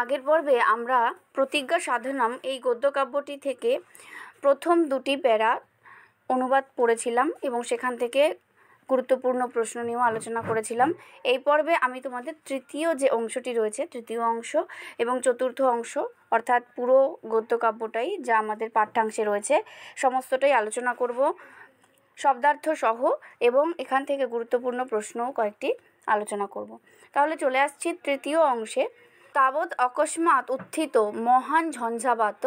আগের পর্বে আমরা প্রতিজ্ঞা সাধনম এই গদ্যকাব্যটি থেকে প্রথম দুটি প্যারা অনুবাদ পড়েছিলাম এবং সেখান থেকে গুরুত্বপূর্ণ প্রশ্ন নিয়েও আলোচনা করেছিলাম। এই পর্বে আমি তোমাদের তৃতীয় যে অংশটি রয়েছে, তৃতীয় অংশ এবং চতুর্থ অংশ, অর্থাৎ পুরো গদ্যকাব্যটাই যা আমাদের পাঠ্যাংশে রয়েছে সমস্তটাই আলোচনা করব শব্দার্থ সহ, এবং এখান থেকে গুরুত্বপূর্ণ প্রশ্নও কয়েকটি আলোচনা করব। তাহলে চলে আসছি তৃতীয় অংশে। তাবৎ অকস্মাৎ উত্থিত মহান ঝঞ্ঝাবাত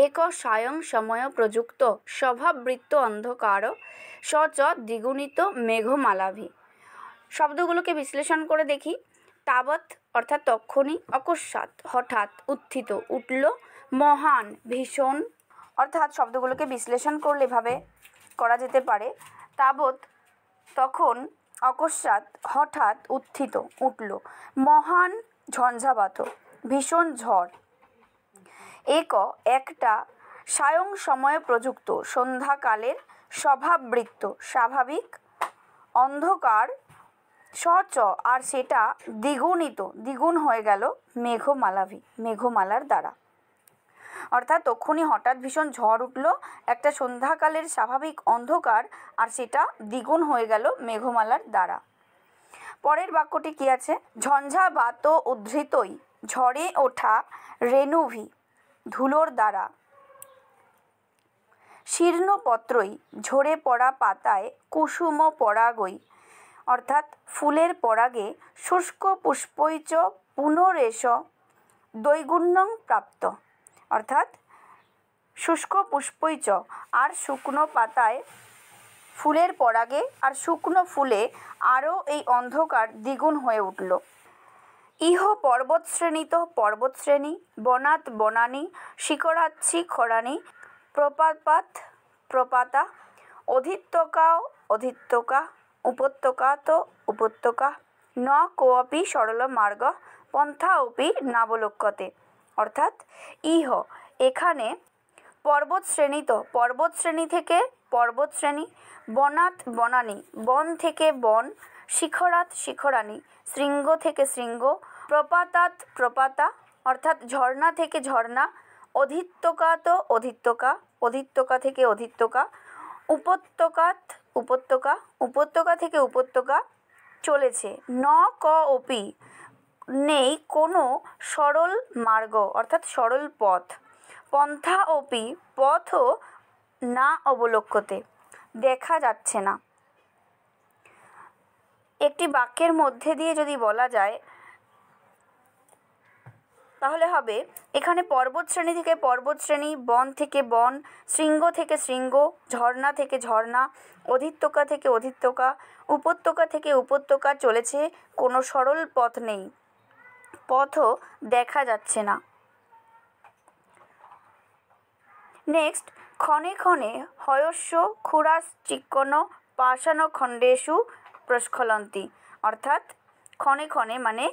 এক সায়ং সময় প্রযুক্ত স্বভাববৃত্ত অন্ধকার স চ দ্বিগুণিত মেঘমালাভি। শব্দগুলোকে বিশ্লেষণ করে দেখি। তাবৎ অর্থাৎ তক্ষণি, অকস্মাৎ হঠাৎ, উত্থিত উঠল, মহান ভীষণ, অর্থাৎ শব্দগুলোকে বিশ্লেষণ করলে এভাবে করা যেতে পারে। তাবৎ তখন, অকস্মাৎ হঠাৎ, উত্থিত উঠল, মহান ঝঞ্ঝাবাত ভীষণ ঝড়, এক একটা, সায়ং সময়ে প্রযুক্ত সন্ধ্যাকালের, স্বভাববৃত্ত স্বাভাবিক, অন্ধকার, স চ আর সেটা, দ্বিগুণিত দ্বিগুণ হয়ে গেল, মেঘমালাভি মেঘমালার দ্বারা। অর্থাৎ তখনই হঠাৎ ভীষণ ঝড় উঠল, একটা সন্ধ্যাকালের স্বাভাবিক অন্ধকার আর সেটা দ্বিগুণ হয়ে গেল মেঘমালার দ্বারা। পরের বাক্যটি কি আছে? ঝঞ্ঝাবাত উদ্ধৃতই ঝড়ে ওঠা রেণুভি ধুলোর দ্বারা, শীর্ণপত্রই ঝরে পড়া পাতায়, কুসুম পরাগই, অর্থাৎ ফুলের পরাগে, শুষ্ক পুষ্পৈচ পুনরেশ দৈগুণ্যং প্রাপ্ত, অর্থাৎ শুষ্ক পুষ্পৈচ আর শুকনো পাতায়, ফুলের পরাগে আর শুকনো ফুলে আরও এই অন্ধকার দ্বিগুণ হয়ে উঠল। ইহ পর্বতশ্রেণীত পর্বতশ্রেণী, বনাত বনানী, শিখরাচ্ছি খরানি, প্রপাপাত প্রপাতা, অধিত্যকা অধিত্যকা, উপত্যকা তো উপত্যকা, ন কোপি সরল মার্গ পন্থা অপি নাবলক্ষ্যতে, অর্থাৎ ইহ এখানে, পর্বতশ্রেণীত পর্বতশ্রেণী থেকে পর্বতশ্রেণী, বনাত বনানী বন থেকে বন, শিখরাত শিখরানি শৃঙ্গ থেকে শৃঙ্গ, প্রপাতাত প্রপাতা অর্থাৎ ঝর্ণা থেকে ঝর্ণা, অধিত্যকা তো অধিত্যকা অধিত্যকা থেকে অধিত্যকা, উপত্যকাত উপত্যকা উপত্যকা থেকে উপত্যকা চলেছে, ন ক অপি নেই কোনো সরল মার্গ অর্থাৎ সরল পথ, পন্থা অপি পথও না অবলক্ষ্যতে দেখা যাচ্ছে না। একটি বাক্যের মধ্যে দিয়ে যদি বলা যায় তাহলে হবে, এখানে পর্বতশ্রেণী থেকে পর্বতশ্রেণী, বন থেকে বন, শৃঙ্গ থেকে শৃঙ্গ, ঝর্ণা থেকে ঝর্ণা, অধিত্যকা থেকে অধিত্যকা, উপত্যকা থেকে উপত্যকা চলেছে, কোনো সরল পথ নেই, পথও দেখা যাচ্ছে না। নেক্সট, ক্ষণে ক্ষণে হয়স্য ক্ষুরাশ্চিক্কণ পাষাণখণ্ডেষু প্রস্খলন্তি, অর্থাৎ ক্ষণে ক্ষণে মানে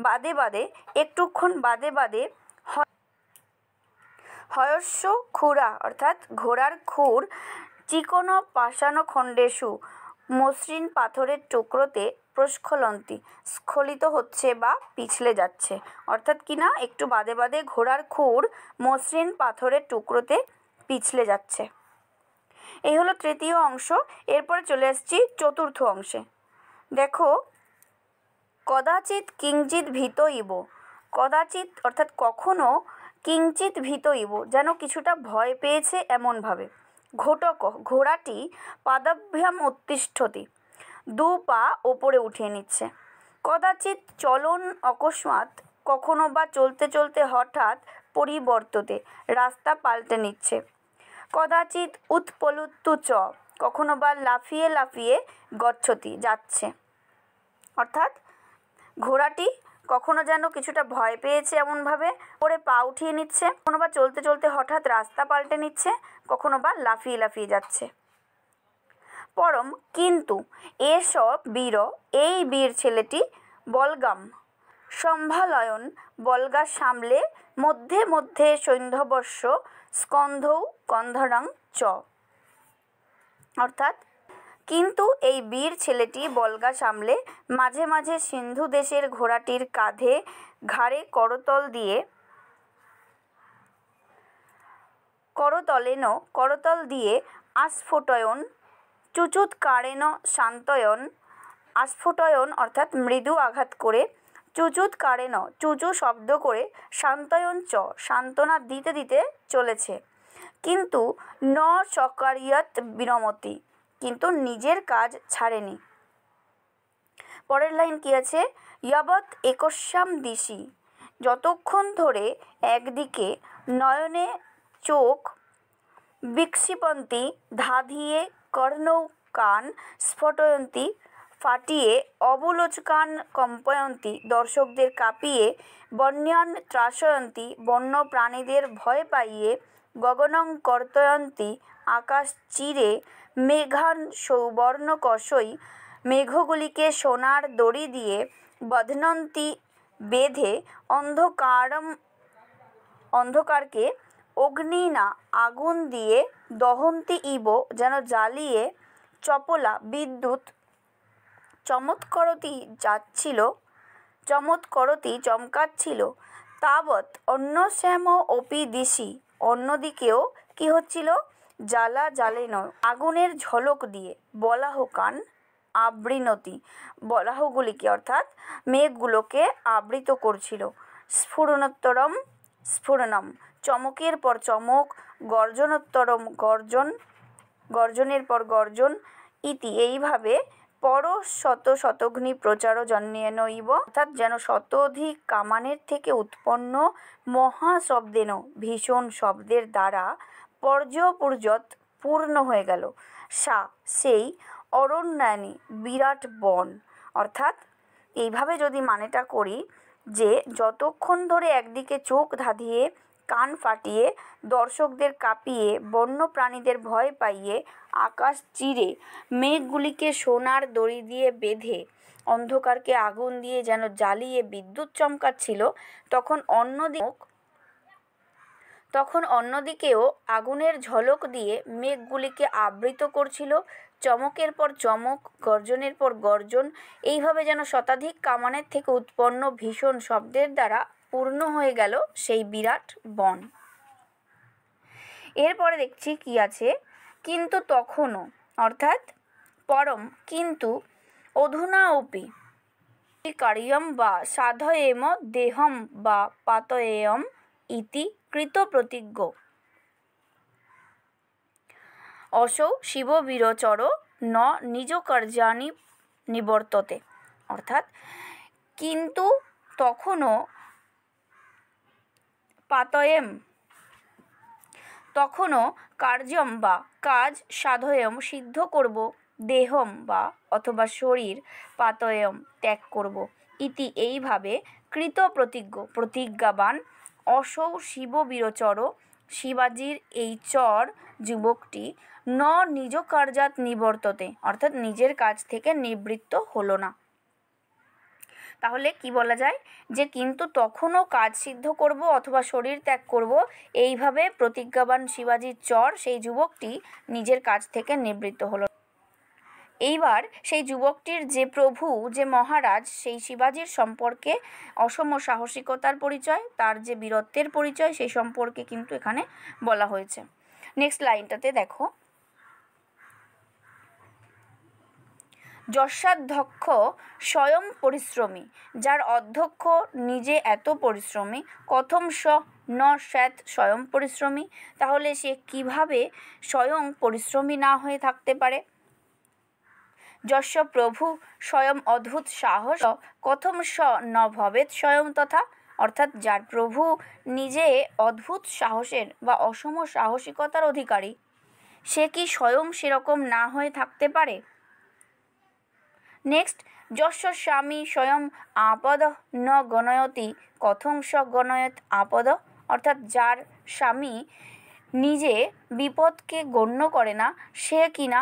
বাদে বাদে, একটুক্ষণ বাদে বাদে, হয়স্য ক্ষুরা অর্থাৎ ঘোড়ার খুর, চিকন পাষাণখণ্ডেষু মসৃণ পাথরের টুকরোতে, প্রস্খলন্তি স্খলিত হচ্ছে বা পিছলে যাচ্ছে, অর্থাৎ কি না, একটু বাদে বাদে ঘোড়ার খুর মসৃণ পাথরের টুকরোতে পিছলে যাচ্ছে। এই হলো তৃতীয় অংশ। এরপরে চলে আসছি চতুর্থ অংশে। দেখো, কদাচিৎ কিঞ্চিৎ ভীত ইব, কদাচিৎ অর্থাৎ কখনো, কিঞ্চিৎ ভীত ইব যেন কিছুটা ভয় পেয়েছে এমনভাবে, ঘোটক ঘোড়াটি পাদাভ্যাম উত্তিষ্ঠতি দু পা ওপরে উঠিয়ে নিচ্ছে, কদাচিৎ চলন অকস্মাৎ কখনো বা চলতে চলতে হঠাৎ, পরিবর্ততে রাস্তা পাল্টে নিচ্ছে, কদাচিৎ উৎপলুত্তু চ কখনো বা লাফিয়ে লাফিয়ে গচ্ছতি যাচ্ছে, অর্থাৎ ঘোড়াটি কখনো যেন কিছুটা ভয় পেয়েছে এমনভাবে পরে পা উঠিয়ে নিচ্ছে, কখনো বা চলতে চলতে হঠাৎ রাস্তা পাল্টে নিচ্ছে, কখনো বা লাফিয়ে লাফিয়ে যাচ্ছে। পরম কিন্তু এসব বীর এই বীর ছেলেটি, বলগাম সম্ভালয়ন বলগা সামলে, মধ্যে মধ্যে সৈন্ধবস্য স্কন্ধৌ কন্ধরং চ, অর্থাৎ কিন্তু এই বীর ছেলেটি বল্গা সামলে মাঝে মাঝে সিন্ধু দেশের ঘোড়াটির কাঁধে ঘাড়ে করতল দিয়ে আস্ফোটয়ন চুচুৎকারেণ শান্তয়ন, আস্ফোটয়ন অর্থাৎ মৃদু আঘাত করে, চুচুৎকারেণ চুচু শব্দ করে, শান্তয়ন চ সান্ত্বনা দিতে দিতে চলেছে। কিন্তু ন চকারিয়ত বিরমতি, কিন্তু নিজের কাজ ছাড়েনি। পরের লাইন কি আছে? ইয়াবৎ একস্যাম দিশি, যতক্ষণ ধরে একদিকে নয়নে চোখ বিক্ষিপন্তি ধাধিয়ে কর্ণৌ কান স্ফটয়ন্তি, ফাটিয়ে অবলোচকান কম্পয়ন্তি, দর্শকদের কাঁপিয়ে বন্যান ত্রাসয়ন্তি, বন্য প্রাণীদের ভয় পাইয়ে গগনং কর্তয়ন্তি, আকাশ চিরে মেঘান সৌবর্ণকশৈ, মেঘগুলিকে সোনার দড়ি দিয়ে বধ্নন্তি বেঁধে, অন্ধকারকে অগ্নি না আগুন দিয়ে দহন্তি ইব যেন জ্বালিয়ে, চপলা বিদ্যুৎ চমকাচ্ছিল, তাবৎ অন্যশ্যাম অপি দিশি, অন্যদিকেও কি হচ্ছিল? জ্বালা জ্বালেন আগুনের ঝলক দিয়ে, বলাহকান আবৃণতি, বলাহগুলিকে অর্থাৎ মেঘগুলোকে আবৃত করছিল, স্ফুরণোত্তরম স্ফুরণম, চমকের পর চমক, গর্জনোত্তরম গর্জন, গর্জনের পর গর্জন, ইতি এইভাবে পর শতগ্নি প্রচার জন্যেনৈব, অর্থাৎ যেন শতাধিক কামানের থেকে উৎপন্ন মহাশব্দেন ভীষণ শব্দের দ্বারা পর্যপূর্যৎ পূর্ণ হয়ে গেল, সেই অরণ্যানি বিরাট বন। অর্থাৎ এইভাবে যদি মানেটা করি যে যতক্ষণ ধরে একদিকে চোখ ধাঁধিয়ে কান ফাটিয়ে দর্শকদের কাঁপিয়ে বন্য প্রাণীদের ভয় পাইয়ে আকাশ চিরে মেঘগুলিকে সোনার দড়ি দিয়ে বেঁধে অন্ধকারকে আগুন দিয়ে যেন জ্বালিয়ে বিদ্যুৎ চমকাচ্ছিল, তখন অন্যদিকেও আগুনের ঝলক দিয়ে মেঘগুলিকে আবৃত করছিল, চমকের পর চমক, গর্জনের পর গর্জন, এইভাবে যেন শতাধিক কামানের থেকে উৎপন্ন ভীষণ শব্দের দ্বারা পূর্ণ হয়ে গেল সেই বিরাট বন। এরপরে দেখছি কি আছে? কিন্তু তখনও, অর্থাৎ পরম, কিন্তু অধুনা অপি কার্যম বা সাধয়েম দেহম বা পাতয়েম ইতি কৃত প্রতিজ্ঞ, অসৌ শিববীরচর ন নিজ কার্যানি নিবর্ততে। অর্থাৎ কিন্তু তখনও পাতয়েম, তখনও কার্যম বা কাজ, সাধয়েম সিদ্ধ করব, দেহম বা অথবা শরীর, পাতয়েম ত্যাগ করব, ইতি এইভাবে কৃত প্রতিজ্ঞাবান, অসৌ শিববীরচর শিবাজির এই চর যুবকটি ন নিজ কার্যাৎ নিবর্ততে, অর্থাৎ নিজের কাজ থেকে নিবৃত্ত হলো না। তাহলে কি বলা যায়? যে কিন্তু তখনও কাজ সিদ্ধ করব অথবা শরীর ত্যাগ করব, এইভাবে প্রতিজ্ঞাবান শিবাজির চর সেই যুবকটি নিজের কাজ থেকে নিবৃত্ত হলো। এইবার সেই যুবকটির যে প্রভু, যে মহারাজ, সেই শিবাজির সম্পর্কে অসম সাহসিকতার পরিচয়, তার যে বীরত্বের পরিচয়, সেই সম্পর্কে কিন্তু এখানে বলা হয়েছে। নেক্সট লাইনটাতে দেখো, যস্যাধ্যক্ষ স্বয়ং পরিশ্রমী, যার অধ্যক্ষ নিজে এত পরিশ্রমী, কথম স ন স্যাৎ স্বয়ং পরিশ্রমী, তাহলে সে কিভাবে স্বয়ং পরিশ্রমী না হয়ে থাকতে পারে? যস্য প্রভু স্বয়ং অদ্ভুত সাহস, কথম স ন ভবেৎ স্বয়ং তথা, অর্থাৎ যার প্রভু নিজে অদ্ভুত সাহসের বা অসম সাহসিকতার অধিকারী, সে কি স্বয়ং সেরকম না হয়ে থাকতে পারে? নেক্সট, যস্য স্বামী স্বয়ং আপদ ন গণয়তি, কথং স গণয়ত আপদ, অর্থাৎ যার স্বামী নিজে বিপদকে গণ্য করে না, সে কিনা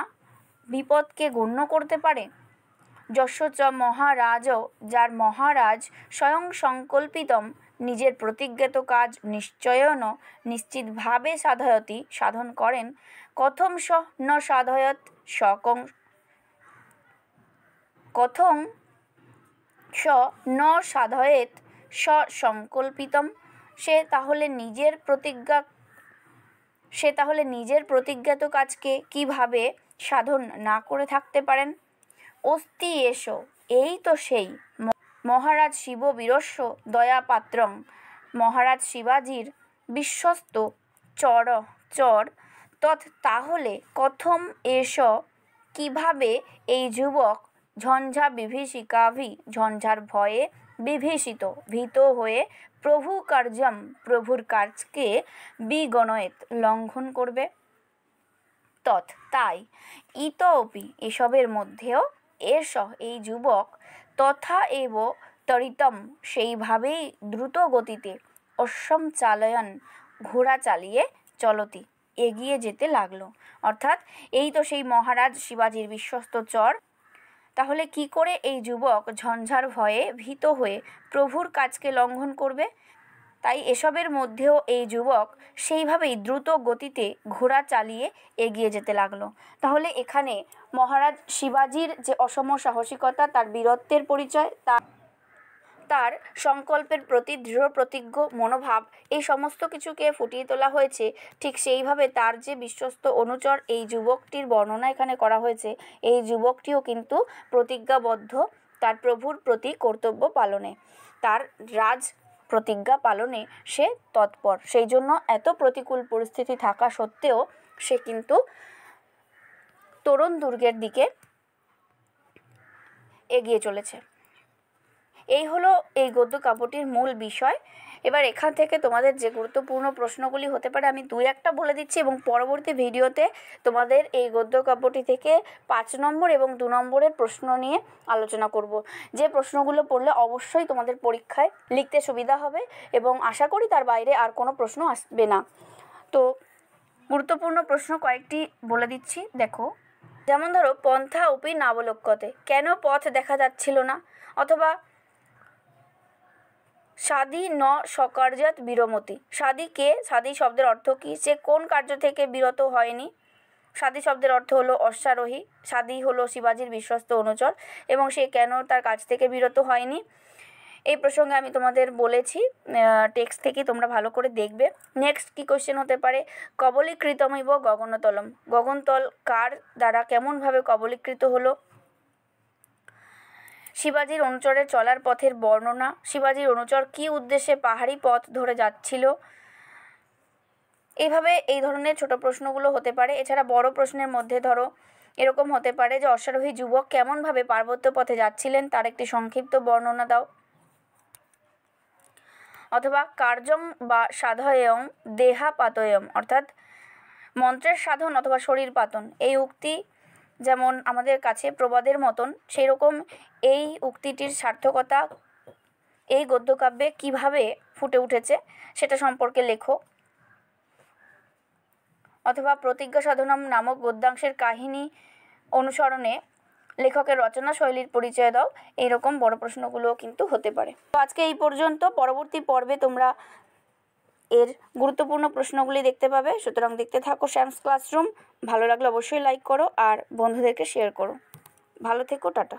বিপদকে গণ্য করতে পারে? যস্য চ মহারাজ, যার মহারাজ স্বয়ং সংকল্পিতম, নিজের প্রতিজ্ঞাত কাজ নিশ্চয়ন নিশ্চিতভাবে সাধয়তি সাধন করেন, কথম স ন সাধয়ত কথং স ন সাধয়েত সংকল্পিতম, সে তাহলে নিজের প্রতিজ্ঞাত কাজকে কিভাবে সাধন না করে থাকতে পারেন। অস্তি এসো, এই তো সেই মহারাজ শিব বীরস্য দয়াপাত্রং, মহারাজ শিবাজির বিশ্বস্ত চর তৎ, তাহলে কথম এস, কিভাবে এই যুবক ঝঞ্ঝা বিভীষিকাভি, ঝঞ্ঝার ভয়ে ভীত হয়ে প্রভুর কাজকে বিগণয়েত, লঙ্ঘন করবে। তৎ, তাই, ইতোপি, এসবের মধ্যেও, এস, এই যুবক, তথা এব তরিতম, সেইভাবেই দ্রুত গতিতে, অশ্বম চালয়ন, ঘোড়া চালিয়ে, চলতি, এগিয়ে যেতে লাগলো। অর্থাৎ এই তো সেই মহারাজ শিবাজির বিশ্বস্ত চর, তাহলে কি করে এই যুবক ঝঞ্ঝার ভয়ে ভীত হয়ে প্রভুর কাজকে লঙ্ঘন করবে। তাই এসবের মধ্যেও এই যুবক সেইভাবেই দ্রুত গতিতে ঘোড়া চালিয়ে এগিয়ে যেতে লাগলো। তাহলে এখানে মহারাজ শিবাজির যে অসম সাহসিকতা, তার বীরত্বের পরিচয়, তার সংকল্পের প্রতি দৃঢ় প্রতিজ্ঞ মনোভাব, এই সমস্ত কিছুকে ফুটিয়ে তোলা হয়েছে। ঠিক সেইভাবে তার যে বিশ্বস্ত অনুচর, এই যুবকটির বর্ণনা এখানে করা হয়েছে। এই যুবকটিও কিন্তু প্রতিজ্ঞাবদ্ধ তার প্রভুর প্রতি কর্তব্য পালনে, তার রাজ প্রতিজ্ঞা পালনে সে তৎপর। সেই জন্য এত প্রতিকূল পরিস্থিতি থাকা সত্ত্বেও সে কিন্তু তোরণ দুর্গের দিকে এগিয়ে চলেছে। এই হলো এই গদ্য কাব্যটির মূল বিষয়। এবার এখান থেকে তোমাদের যে গুরুত্বপূর্ণ প্রশ্নগুলি হতে পারে আমি 2-1টা বলে দিচ্ছি, এবং পরবর্তী ভিডিওতে তোমাদের এই গদ্য কাব্যটি থেকে 5 নম্বর এবং 2 নম্বরের প্রশ্ন নিয়ে আলোচনা করব। যে প্রশ্নগুলো পড়লে অবশ্যই তোমাদের পরীক্ষায় লিখতে সুবিধা হবে, এবং আশা করি তার বাইরে আর কোনো প্রশ্ন আসবে না। তো গুরুত্বপূর্ণ প্রশ্ন কয়েকটি বলে দিচ্ছি, দেখো। যেমন ধরো, পন্থা উপি নাবলক্ষ্যতে, কেন পথ দেখা যাচ্ছিল না। অথবা সাধি ন সকার্যাৎ বিরমতি, সাধি শব্দের অর্থ কী, সে কোন কার্য থেকে বিরত হয়নি। সাধি শব্দের অর্থ হলো অশ্বারোহী, সাধি হলো শিবাজির বিশ্বস্ত অনুচর, এবং সে কেন তার কাজ থেকে বিরত হয়নি। এই প্রসঙ্গে আমি তোমাদের বলেছি, টেক্সট থেকে তোমরা ভালো করে দেখবে। নেক্সট কি কোশ্চেন হতে পারে, কবলীকৃতমিব গগনতলম, গগনতল কার দ্বারা কেমনভাবে কবলীকৃত হলো। শিবাজির অনুচরের চলার পথের বর্ণনা, শিবাজির অনুচর কী উদ্দেশ্যে পাহাড়ি পথ ধরে যাচ্ছিল। এইভাবে এই ধরনের ছোট প্রশ্নগুলো হতে পারে। এছাড়া বড় প্রশ্নের মধ্যে ধরো এরকম হতে পারে যে অশ্বারোহী যুবক কেমনভাবে পার্বত্য পথে যাচ্ছিলেন তার একটি সংক্ষিপ্ত বর্ণনা দাও। অথবা কার্যং বা সাধয়ং দেহাপাতয়ম, অর্থাৎ মন্ত্রের সাধন অথবা শরীর পাতন, এই উক্তি যেমন আমাদের কাছে প্রবাদের মতন, সেই রকম এই উক্তিটির সার্থকতা এই গদ্যকাব্যে কিভাবে ফুটে উঠেছে সেটা সম্পর্কে লেখো। অথবা প্রতিজ্ঞা সাধনম নামক গদ্যাংশের কাহিনী অনুসরণে লেখকের রচনা শৈলীর পরিচয় দাও। এইরকম বড় প্রশ্নগুলোও কিন্তু হতে পারে। তো আজকে এই পর্যন্ত। পরবর্তী পর্বে তোমরা এর গুরুত্বপূর্ণ প্রশ্নগুলি দেখতে পাবে। সুতরাং দেখতে থাকো শ্যামস ক্লাসরুম। ভালো লাগলে অবশ্যই লাইক করো আর বন্ধুদেরকে শেয়ার করো। ভালো থেকো, টাটা।